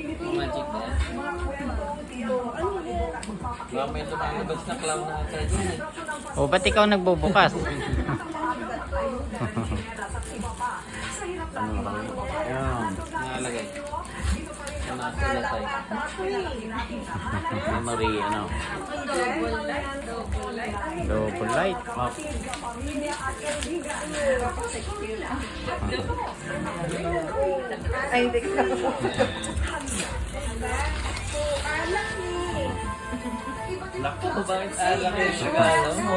Magic na yan. Baka may lumalabas na clown na ata dyan eh. O, ba't ikaw nagbubukas? Ayan. Nakalagay. Sa nakasalatay. Memory, ano? Double light. Map. Ay, hindi ka. Naku, bakit alak yung regalo mo?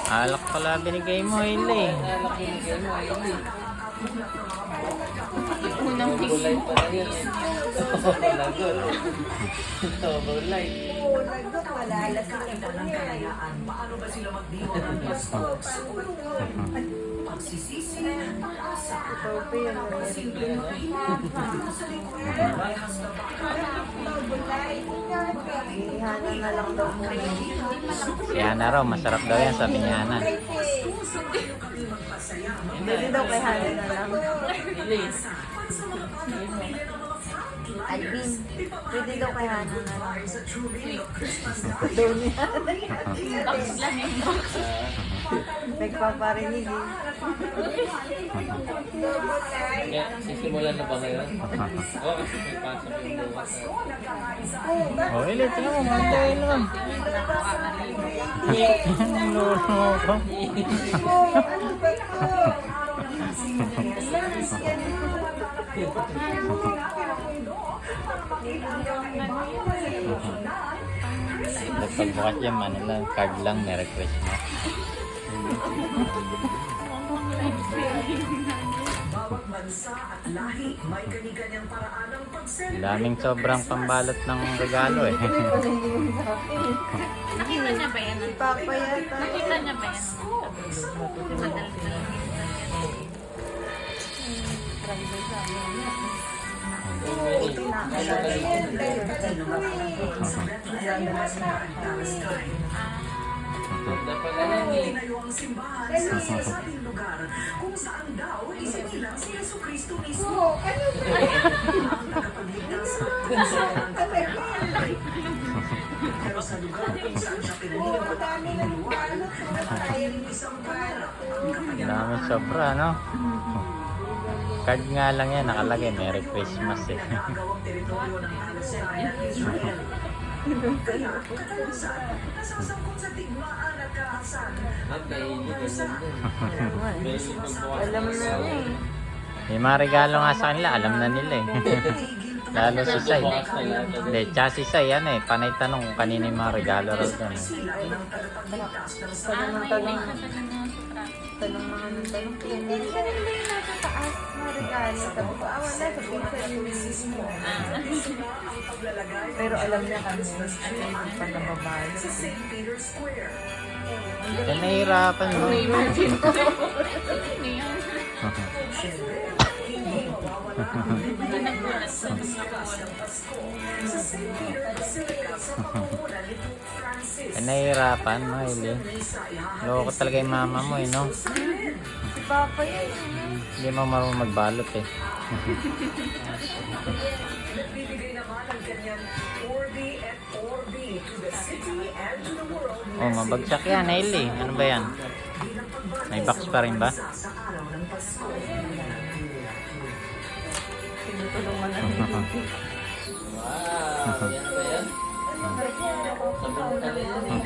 Alak pala binigay mo, Hailey. Alak binigay mo, hindi. Double light pala yun eh. Lagot. Double light. Hihana na lang daw mo. Si Hana raw, masarap daw yan, sabi ni Hana. Hindi daw kay Hana na lang. Alvin, pwede daw kay Hana na lang. Daw niya. Nagpaparinig eh. Kaya, sisimulan na ba ngayon? Oo, kasi may pasok yung bukas. O, Hailey, tingnan mo, mantay naman. Ang lolo ko. Ano ba Pagbukas yan, ano lang, card lang, may request mo. Daming sobrang pambalot ng regalo eh. Nakita niya ba yan? Papa yata. Nakita niya ba yan? Ganda pala yan eh. Daming sobra, no? Card nga lang yan, nakalagay, Merry Christmas eh. At kainin ka din. Basic pagbukas. Alam na niya eh. May mga regalo nga sa kanila, alam na nila eh. Lalo si Sai. Bukas na lahat. Hindi, tsaka si Sai, yan eh. Panay tanong kung kanino yung mga regalo raw dyan eh. Tanong ng tanong. Tanong mga ng tanong. Hindi ka rin ba yung nasa taas na regalo? Sabi ko, wala. Sa pizza yung mismo. Pero alam niya kami. Pagkababalo. Kaya nahihirapan mo. Kaya nahihirapan mo, Hailey. Loko talaga yung mama mo eh, no? Si Papa yan. Hindi mo marunong magbalot eh. Oh, mabagsak yan, Hailey. Ano ba yan? May box pa rin ba? Tinutulungan na Wow, yan ba yan? Sabon pala yan eh.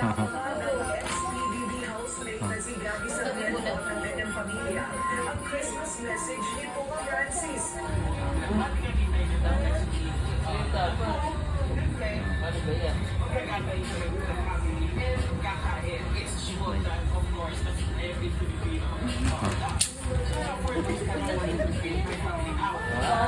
Ano ba yan? Wow,